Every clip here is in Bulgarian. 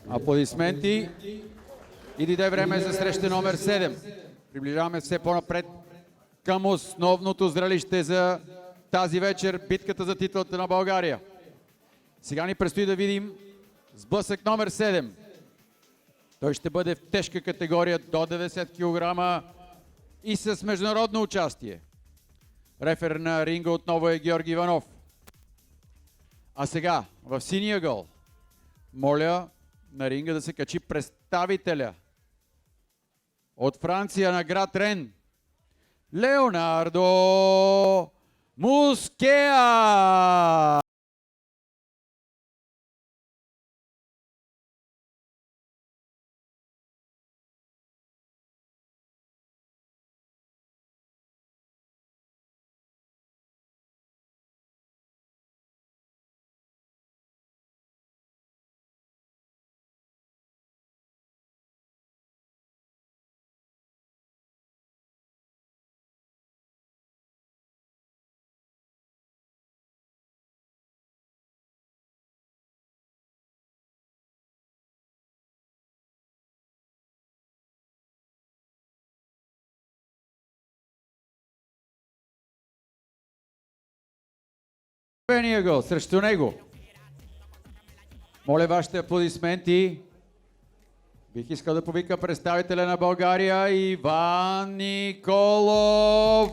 Аплодисменти. И дойде време за среща номер 7. Приближаваме все по-напред към основното зрелище за тази вечер, битката за титлата на България. Сега ни предстои да видим сблъсък номер 7. Той ще бъде в тежка категория до 90 кг и с международно участие. Рефер на ринга отново е Георги Иванов. А сега в синия гол моля на ринга да се качи представителя от Франция на град Рен, Леонардо Мускеа! Гол срещу него. Моля вашите аплодисменти. Бих искал да повика представителя на България Иван Николов.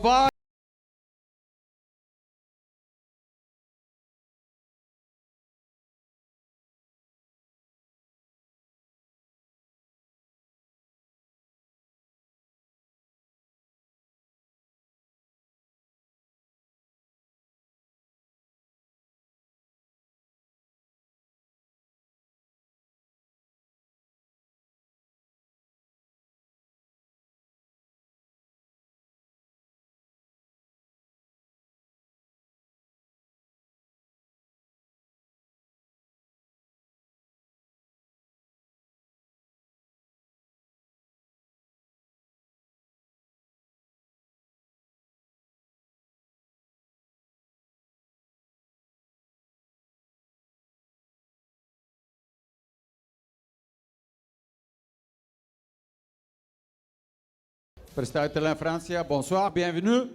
Представителя на Франция, bonsoir, bienvenue.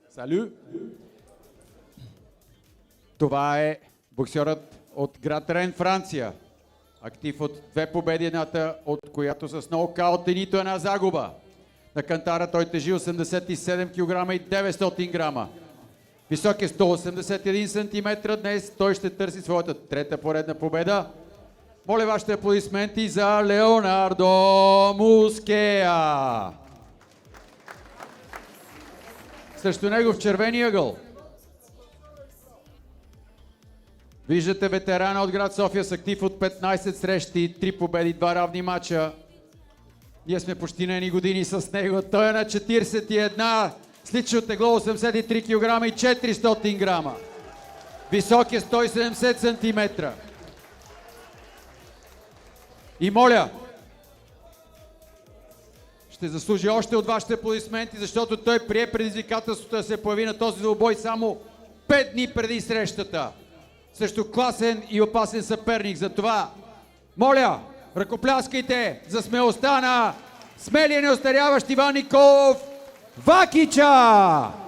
Салю. Това е боксерът от град Рен, Франция. Актив от 2 победи, едната от която с нокаут и нито една загуба. На кантара той тежи 87 кг и 900 грама. Висок е 181 см. Днес той ще търси своята трета поредна победа. Моля вашите аплодисменти за Леонардо Мускеа. Срещу него в червения ъгъл виждате ветерана от град София с актив от 15 срещи, 3 победи, 2 равни мача. Ние сме почти на едни години с него. Той е на 41, с лично тегло 83 кг и 400 грама. Висок е 170 см. И моля, ще заслужи още от вашите аплодисменти, защото той прие предизвикателството да се появи на този двубой само 5 дни преди срещата срещу класен и опасен съперник. Затова, моля, ръкопляскайте за смелостта на смелия неостаряващ Иван Николов Вакича!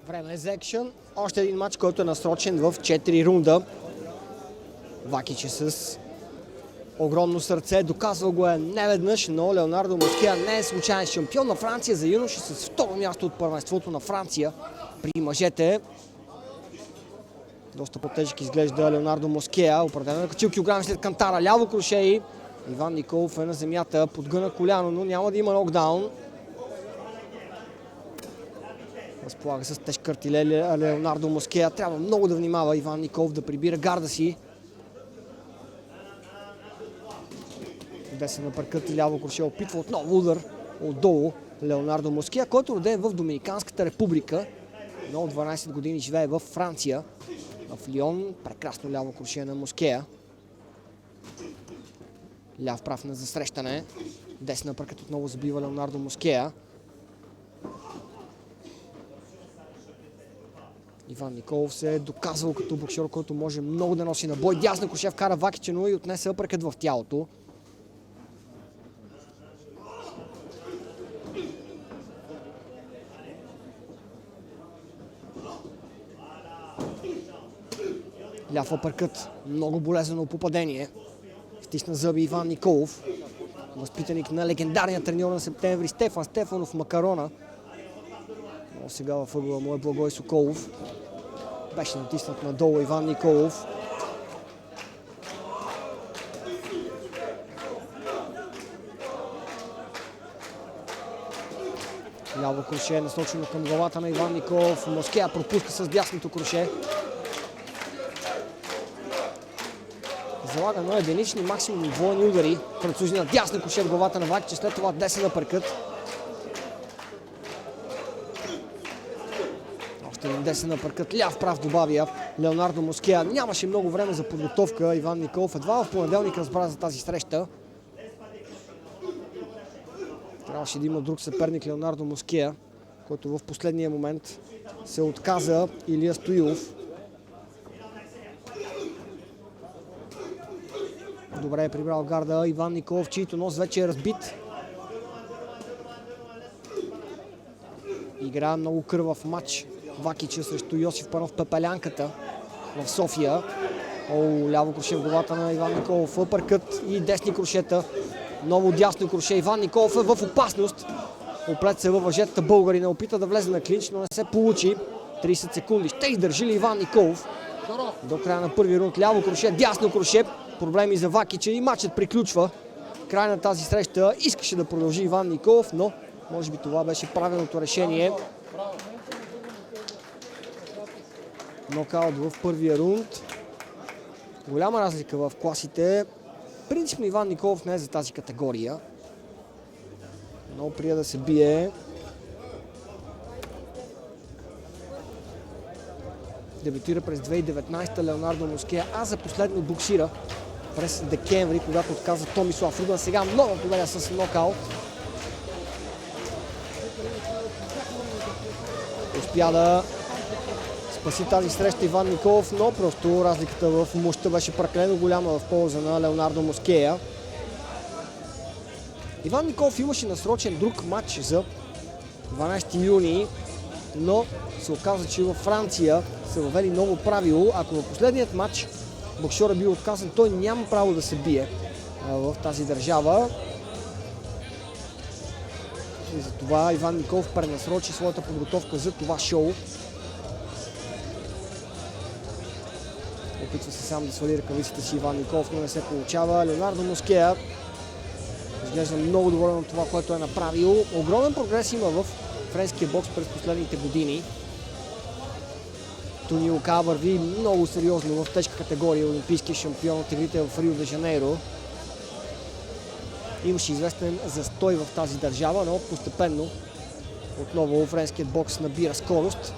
Време е за екшън. Още един матч, който е насрочен в 4 рунда. Вакич е с огромно сърце. Доказвал го е неведнъж, но Леонардо Мускеа не е случайен шампион на Франция за юноши с второ място от първенството на Франция при мъжете. Доста по-тежък изглежда Леонардо Мускеа. Определено качил килограми след кантара. Ляво круше и Иван Николов е на земята. Подгъна коляно, но няма да има нокдаун. Разполага с тежка артилерия Леонардо Мускеа. Трябва много да внимава Иван Николов да прибира гарда си. Десен на паркът и ляво круше опитва отново удар отдолу Леонардо Мускеа, който е роден в Доминиканската република, но от 12 години живее в Франция, в Лион. Прекрасно ляво круше на Мускеа. Ляв прав на засрещане. Десен апъркът отново забива Леонардо Москея. Иван Николов се е доказал като боксер, който може много да носи на бой. Дясна кроше вкара Вакича, но и отнесе апъркът в тялото. Ляв апъркът, много болезнено попадение. Стисна зъби Иван Николов, възпитаник на легендарния треньор на септември Стефан Стефанов Макарона. Но сега във ъгъла му е Благой Соколов. Беше натиснат надолу Иван Николов. Ляво кроше е насочено към главата на Иван Николов. Москея пропуска с дясното кроше. Залага на единични максимум двойни удари. Французина дясна кроше в главата на Вакича, след това десен апъркът. Още един десен апъркът, ляв прав добавя Леонардо Москея. Нямаше много време за подготовка. Иван Николов едва в понеделник разбра за тази среща. Трябваше да има друг съперник Леонардо Москея, който в последния момент се отказа Илия Стоилов. Добре е прибрал гарда Иван Николов, чийто нос вече е разбит. Игра много кървав матч. Вакича срещу Йосиф Панов, пепелянката в София. Ляво кроше в главата на Иван Николов. Апъркът и десни крошета. Ново дясно кроше. Иван Николов е в опасност. Оплет се във въжетата българина. Опита да влезе на клинч, но не се получи. 30 секунди. Ще издържи ли Иван Николов до края на първи рунд? Ляво кроше, дясно кроше. Проблеми за Вакича и матчът приключва. Край на тази среща искаше да продължи Иван Николов, но може би това беше правилното решение. Нокаут в първия рунд. Голяма разлика в класите. Принципно Иван Николов не е за тази категория. Но прия да се бие. Дебютира през 2019 Леонардо Москея, а за последно боксира през декември, когато отказа Томислав Рудан. Сега много победа с нокаут. Успя да спаси тази среща Иван Николов, но просто разликата в мощта беше прекалено голяма в полза на Леонардо Москея. Иван Николов имаше насрочен друг матч за 12 юни, но се оказа, че във Франция са въвели ново правило. Ако в последният матч боксерът бил отказан, той няма право да се бие в тази държава. И затова Иван Николов пренасрочи своята подготовка за това шоу. Опитва се сам да свали ръкавиците си Иван Николов, но не се получава. Леонардо Москея изглежда много доволен от това, което е направил. Огромен прогрес има в френския бокс през последните години. Тони Ока върви много сериозно в тежка категория, олимпийски шампион от игрите в Рио де Жанейро. Имаше известен застой в тази държава, но постепенно отново френският бокс набира скорост.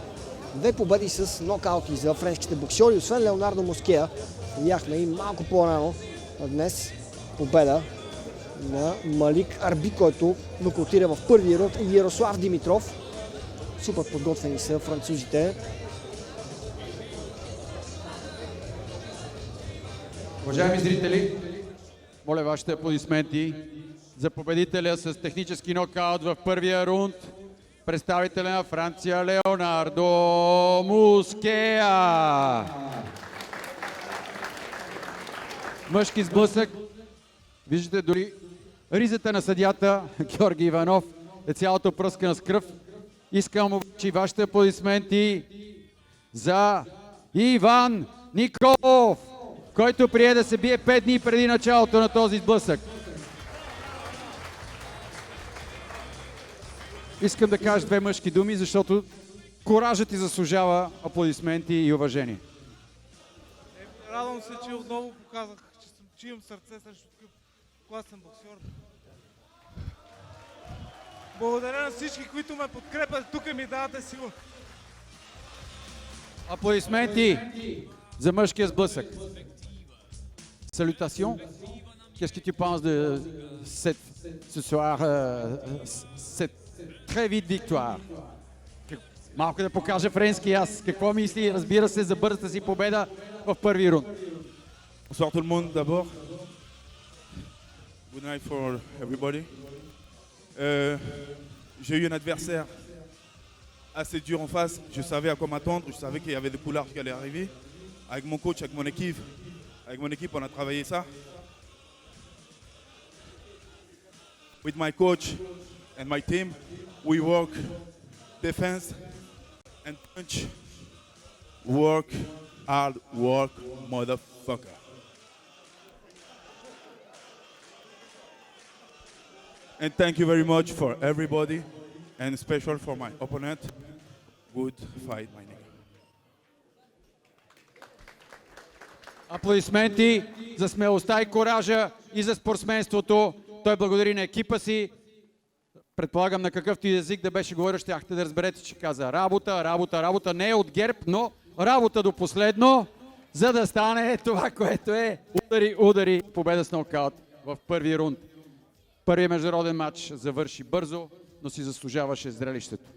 Две победи с нокаути за френските боксери, освен Леонардо Москея. Видяхме и малко по-рано днес победа на Малик Арби, който нокаутира в първия рунд, и Ярослав Димитров. Супер подготвени са французите. Уважаеми зрители, моля вашите аплодисменти за победителя с технически нокаут в първия рунд, представителя на Франция Леонардо Москея. Мъжки сблъсък. Виждате дори ризата на съдията Георги Иванов е цялото пръскана с кръв. Искам обаче вашите аплодисменти за Иван Николов, който прие да се бие 5 дни преди началото на този сблъсък. Искам да кажа две мъжки думи, защото коражът ти заслужава аплодисменти и уважение. Радвам се, че отново показах, че имам сърце срещу такъв класен боксер. Благодаря на всички, които ме подкрепят. Тук ми давате сила. Аплодисменти за мъжкия сблъсък. Салютацион. qu'est-ce que tu penses de ce soir, cette très vite victoire? Малко да покажа френски аз. Какво мисли, разбира се, за бързата си победа в първи рунд? Bonsoir tout le monde d'abord. Good night for everybody. J'ai eu un adversaire assez dur en face. Je savais à quoi m'attendre. Je savais qu'il y avait des poulards qui allaient arriver. Avec mon coach, avec mon équipe, on a travaillé ça. With my coach and my team, we work defense and punch. Work hard, work, motherfucker. And thank you very much for everybody, and special for my opponent. Good fight, my nigga. Аплодисменти за смелостта и коража и за спортсменството. Той благодари на екипа си. Предполагам на какъвто и език да беше говорил, щяхте да разберете, че каза работа, работа, работа. Не е от ГЕРБ, но работа до последно, за да стане това, което е удари, удари, победа с нокаут в първи рунд. Първият международен матч завърши бързо, но си заслужаваше зрелището.